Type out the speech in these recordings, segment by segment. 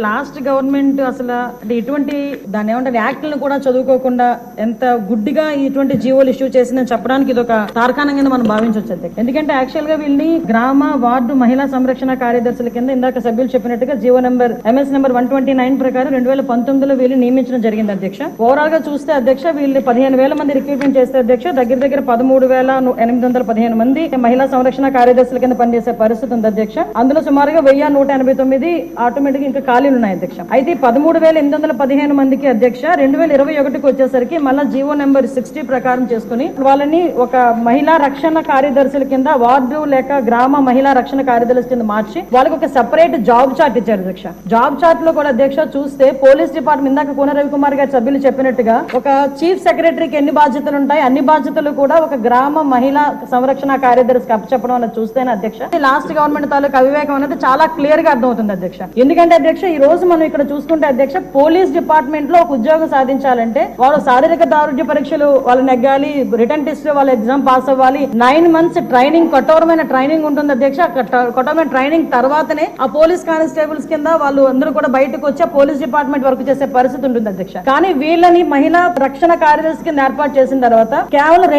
Last government అసలు ఇటువంటి దాని ఏమంటారు యాక్ట్లను కూడా చదువుకోకుండా ఎంత గుడ్డిగా ఇటువంటి జీవోలు ఇష్యూ చేసిందని చెప్పడానికి ఇది ఒక తార్కాణంగా మనం భావించవచ్చు. ఎందుకంటే యాక్చువల్ గా వీళ్ళని గ్రామ వార్డు మహిళా సంరక్షణ కార్యదర్శుల కింద ఇందాక సభ్యులు చెప్పినట్టుగా జీవో నెంబర్ MS నెంబర్ 129 ప్రకారం 2019లో వీళ్ళు నియమించడం జరిగింది అధ్యక్ష. ఓవరాల్ గా చూస్తే అధ్యక్ష వీళ్ళు 15,000 మంది రిక్రూట్మెంట్ చేస్తే అధ్యక్ష దగ్గర 13,815 మంది మహిళా సంరక్షణ కార్యదర్శుల కింద పనిచేసే పరిస్థితి ఉంది అధ్యక్ష. అందులో సుమారుగా 1,189 ఆటోమేటిక్ ఇంకా ఖాళీలు ఉన్నాయి అధ్యక్ష. అయితే 13,815 మందికి అధ్యక్ష 2021కి వచ్చేసరికి మళ్ళా జీవో నెంబర్ 60 ప్రకారం చేసుకుని వాళ్ళని ఒక మహిళా రక్షణ కార్యదర్శుల కింద వార్డు లేక గ్రామ మహిళా రక్షణ కార్యదర్శుల కింద మార్చి వాళ్ళకి ఒక సెపరేట్ జాబ్ చార్ట్ ఇచ్చారు అధ్యక్ష. జాబ్ చార్ట్ లో కూడా అధ్యక్ష చూస్తే పోలీస్ డిపార్ట్మెంట్ ఇందాక కోన రవికుమార్ గారి సభ్యులు చెప్పినట్టుగా ఒక చీఫ్ సెక్రటరీకి ఎన్ని బాధ్యతలు ఉంటాయి అన్ని బాధ్యతలు కూడా ఒక గ్రామ మహిళా సంరక్షణ కార్యదర్శికి అప్పచెప్పడం అనేది చూస్తేనే అధ్యక్ష లాస్ట్ గవర్నమెంట్ తాలూకు అవివేకం అనేది చాలా క్లియర్ గా అర్థమవుతుంది అధ్యక్ష. ఎందుకంటే అధ్యక్ష ఈ రోజు మనం ఇక్కడ చూసుకుంటే అధ్యక్ష పోలీస్ డిపార్ట్మెంట్ లో ఒక ఉద్యోగం సాధించాలంటే వాళ్ళు శారీరక దారుఢ్య పరీక్షలు వాళ్ళు నెగ్గాలి, రిటర్న్ టెస్ట్ వాళ్ళ ఎగ్జామ్ పాస్ అవ్వాలి, 9 months ట్రైనింగ్ కఠోరమైన ట్రైనింగ్ ఉంటుంది అధ్యక్ష. కఠోరమైన ట్రైనింగ్ తర్వాతనే ఆ పోలీస్ కానిస్టేబుల్స్ కింద వాళ్ళు అందరూ కూడా బయటకు వచ్చి పోలీస్ డిపార్ట్మెంట్ వర్క్ చేసే పరిస్థితి ఉంటుంది అధ్యక్ష. కానీ వీళ్ళని మహిళా రక్షణ కార్యదర్శి కింద ఏర్పాటు చేసిన తర్వాత కేవలం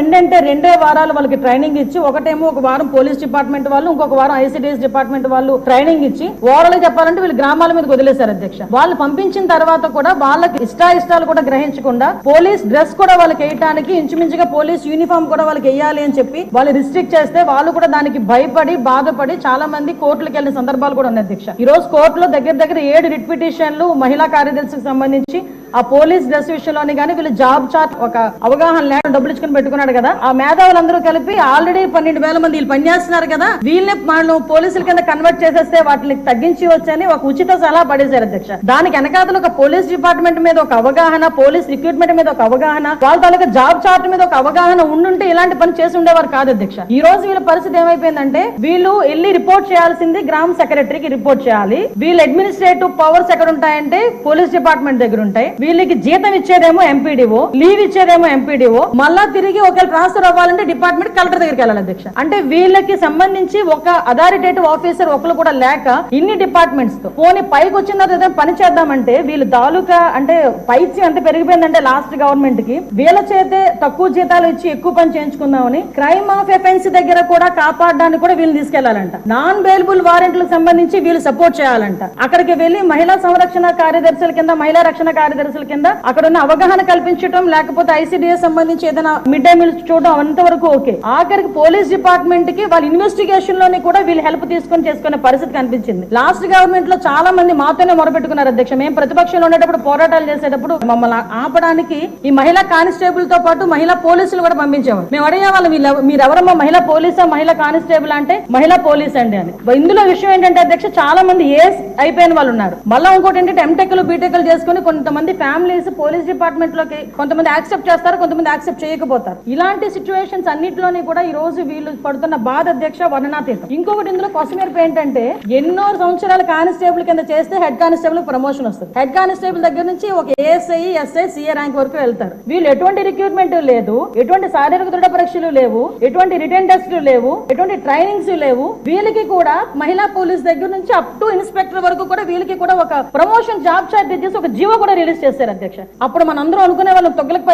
2 వారాలు వాళ్ళకి ట్రైనింగ్ ఇచ్చి ఒకటేమో ఒక వారం పోలీస్ డిపార్ట్మెంట్ వాళ్ళు ఇంకొక వారం ICDS డిపార్ట్మెంట్ వాళ్ళు ట్రైనింగ్ ఇచ్చి ఓవరాల్ చెప్పాలంటే వీళ్ళు గ్రామాల మీద వదిలేశారు అధ్యక్ష. వాళ్ళు పంపించిన తర్వాత కూడా వాళ్ళకి ఇష్టాలు కూడా గ్రహించకుండా పోలీస్ డ్రెస్ కూడా వాళ్ళకి వేయడానికి ఇంచుమించుగా పోలీస్ యూనిఫామ్ కూడా వాళ్ళకి వేయాలి అని చెప్పి వాళ్ళు రిస్ట్రిక్ట్ చేస్తే వాళ్ళు కూడా దానికి భయపడి బాధపడి చాలా మంది కోర్టులకు వెళ్ళిన సందర్భాలు కూడా ఉన్నాయి అధ్యక్ష. ఈ రోజు కోర్టులో దగ్గర 7 రిట్ పిటిషన్లు మహిళా కార్యదర్శికి సంబంధించి ఆ పోలీస్ డ్రెస్ విషయంలోని కానీ వీళ్ళు జాబ్ చార్ట్ ఒక అవగాహన లేకుండా డబ్బులు ఇచ్చుకుని పెట్టుకున్నాడు కదా. ఆ మేధావులందరూ కలిపి ఆల్రెడీ 12,000 మంది వీళ్ళు పనిచేస్తున్నారు కదా, వీళ్ళని మనం పోలీసుల కింద కన్వర్ట్ చేసేస్తే వాటిని తగ్గించి వచ్చని ఒక ఉచిత సలహా పడేశారు అధ్యక్ష. దానికి వెనకాతలు ఒక పోలీస్ డిపార్ట్మెంట్ మీద ఒక అవగాహన, పోలీస్ రిక్రూట్మెంట్ మీద ఒక అవగాహన, వాళ్ళ తాలూకా జాబ్ చార్ట్ మీద ఒక అవగాహన ఉండుంటే ఇలాంటి పని చేసి ఉండేవారు కాదు అధ్యక్ష. ఈ రోజు వీళ్ళ పరిస్థితి ఏమైపోయిందంటే వీళ్ళు వెళ్ళి రిపోర్ట్ చేయాల్సింది గ్రామ సెక్రటరీకి రిపోర్ట్ చేయాలి. వీళ్ళ అడ్మినిస్ట్రేటివ్ పవర్స్ ఎక్కడ ఉంటాయంటే పోలీస్ డిపార్ట్మెంట్ దగ్గర ఉంటాయి. వీళ్ళకి జీతం ఇచ్చేదేమో MPDO, లీవ్ ఇచ్చేదేమో MPDO, మళ్ళా తిరిగి ఒకవేళ ట్రాన్స్ఫర్ అవ్వాలంటే డిపార్ట్మెంట్ కలెక్టర్ దగ్గరికి వెళ్ళాలి అధ్యక్ష. అంటే వీళ్ళకి సంబంధించి ఒక అథారిటేటివ్ ఆఫీసర్ ఒకరు కూడా లేక ఇన్ని డిపార్ట్మెంట్స్ తో పోనీ పైకి వచ్చిన తర్వాత పని చేద్దామంటే వీళ్ళు తాలూకా అంటే పైచి అంత పెరిగిపోయిందంటే లాస్ట్ గవర్నమెంట్ కి వీళ్ళ చేతే తక్కువ జీతాలు ఇచ్చి ఎక్కువ పని చేయించుకుందామని క్రైమ్ ఆఫ్ ఎఫెన్స్ దగ్గర కూడా కాపాడడానికి కూడా వీళ్ళు తీసుకెళ్లాలంట. నాన్ బెయిలబుల్ వారెంట్లకు సంబంధించి వీళ్ళు సపోర్ట్ చేయాలంట. అక్కడికి వెళ్లి మహిళా సంరక్షణ కార్యదర్శుల కింద మహిళా రక్షణ కార్యదర్శుల కింద అక్కడ ఉన్న అవగాహన కల్పించడం లేకపోతే ICDS సంబంధించి ఏదైనా మిడ్ డే మీల్స్ చూడడం అంతవరకు ఓకే. ఆఖరికి పోలీస్ డిపార్ట్మెంట్ కి వాళ్ళ ఇన్వెస్టిగేషన్ లోని కూడా వీళ్ళు హెల్ప్ తీసుకొని చేసుకునే పరిస్థితి కనిపించింది. లాస్ట్ గవర్నమెంట్ లో చాలా మంది మాతోనే మొరపెట్టుకున్నారు అధ్యక్ష. మేము ప్రతిపక్షంలో ఉండేటప్పుడు పోరాటాలు చేసేటప్పుడు మమ్మల్ని ఆపడానికి ఈ మహిళా కానిస్టేబుల్ తో పాటు మహిళా పోలీసులు కూడా పంపించేవారు. మేము అడిగే వాళ్ళు మీరెవరమ్మా మహిళా పోలీసా మహిళా కానిస్టేబుల్ అంటే మహిళా పోలీస్ అండి అని. ఇందులో విషయం ఏంటంటే అధ్యక్ష చాలా మంది ఏస్ అయిపోయిన వాళ్ళు ఉన్నారు. మళ్ళీ ఇంకోటి ఏంటంటే MTechలు BTechలు చేసుకుని కొంతమంది ఫ్యామిలీస్ పోలీస్ డిపార్ట్మెంట్ లోకి కొంతమంది యాక్సెప్ట్ చేస్తారు, కొంతమంది యాక్సెప్ట్ చేయకపోతారు. ఇలాంటి సిచ్యువేషన్స్ అన్నింటిలోని కూడా ఈ రోజు వీళ్ళు పడుతున్న బాధ అధ్యక్ష వర్ణనాతీతం. ఇంకొకటి ఇందులో కొసమెరుపు ఏంటంటే ఎన్నో సంవత్సరాల కానిస్టేబుల్ కింద చేస్తే హెడ్ కానిస్టేబుల్ ప్రమోషన్ వస్తుంది. హెడ్ కానిస్టేబుల్ దగ్గర నుంచి ఒక ASI, SI, CA ర్యాంక్ వరకు వెళ్తారు. వీళ్ళు ఎటువంటి రిక్రూట్మెంట్ లేదు, ఎటువంటి శారీరక దృఢ పరీక్షలు లేవు, ఎటువంటి రిటర్న్ టెస్టులు లేవు, ఎటువంటి ట్రైనింగ్స్ లేవు. వీళ్ళకి కూడా మహిళా పోలీస్ దగ్గర నుంచి అప్ టు ఇన్స్పెక్టర్ వరకు కూడా వీళ్ళకి కూడా ఒక ప్రమోషన్ జాబ్ చార్ట్ ఇచ్చేసి ఒక జీవో కూడా రిలీజ్ చేస్తారు అధ్యక్ష. అప్పుడు మనందరూ అనుకునే వాళ్ళం తొగ్గులకు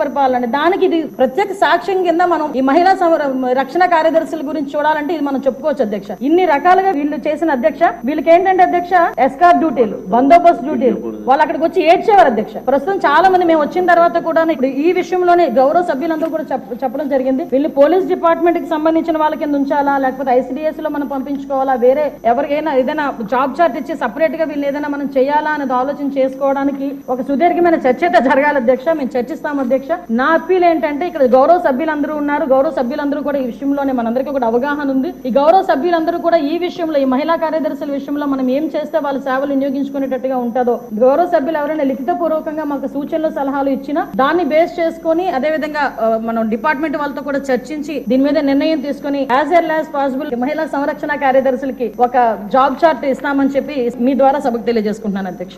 పరిపాలన దానికి ఇది ప్రత్యేక సాక్ష్యం కింద మనం ఈ మహిళా రక్షణ కార్యదర్శుల గురించి చూడాలంటే ఇది మనం చెప్పుకోవచ్చు అధ్యక్ష. ఇన్ని రకాలుగా వీళ్ళు చేసిన అధ్యక్ష వీళ్ళకి ఏంటంటే అధ్యక్ష ఎస్కార్ట్ డ్యూటీలు, బందోబస్తు డ్యూటీలు, వాళ్ళు అక్కడికి వచ్చి ఏడ్చేవారు అధ్యక్ష. ప్రస్తుతం చాలా మంది మేము వచ్చిన తర్వాత కూడా ఇప్పుడు ఈ విషయంలోనే గౌరవ సభ్యులందరూ కూడా చెప్పడం జరిగింది. వీళ్ళు పోలీస్ డిపార్ట్మెంట్ కి సంబంధించిన వాళ్ళ కింద ఉంచాలా లేకపోతే ICDS లో మనం పంపించుకోవాలా, వేరే ఎవరికైనా ఏదైనా జాబ్ చార్ట్ ఇచ్చి సపరేట్ గా వీళ్ళు ఏదైనా మనం చేయాలా అనేది ఆలోచన చేసుకోవడానికి ఒక సుదీర్ఘమైన చర్చ అయితే జరగాలి అధ్యక్ష. మేము చర్చిస్తాం అధ్యక్ష. నా అప్పీల్ ఏంటంటే ఇక్కడ గౌరవ సభ్యులందరూ ఉన్నారు, గౌరవ సభ్యులందరూ కూడా ఈ విషయంలోనే మనందరికీ కూడా అవగాహన ఉంది. ఈ గౌరవ సభ్యులందరూ కూడా ఈ విషయంలో ఈ మహిళా కార్యదర్శుల విషయంలో మనం ఏం చేస్తే వాళ్ళ సేవలు వినియోగించుకునేటట్టుగా ఉంటుందో గౌరవ సభ్యులు ఎవరైనా లిఖిత పూర్వకంగా మాకు సూచనలు సలహాలు ఇచ్చినా దాన్ని బేస్ చేసుకుని అదే విధంగా మనం డిపార్ట్మెంట్ వాళ్ళతో కూడా చర్చించి దీని మీద నిర్ణయం తీసుకుని యాజ్ ఎర్లీ యాజ్ పాసిబుల్ మహిళా సంరక్షణ కార్యదర్శులకి ఒక జాబ్ చార్ట్ ఇస్తామని చెప్పి మీ ద్వారా సభకు తెలియజేసుకుంటున్నాను అధ్యక్ష.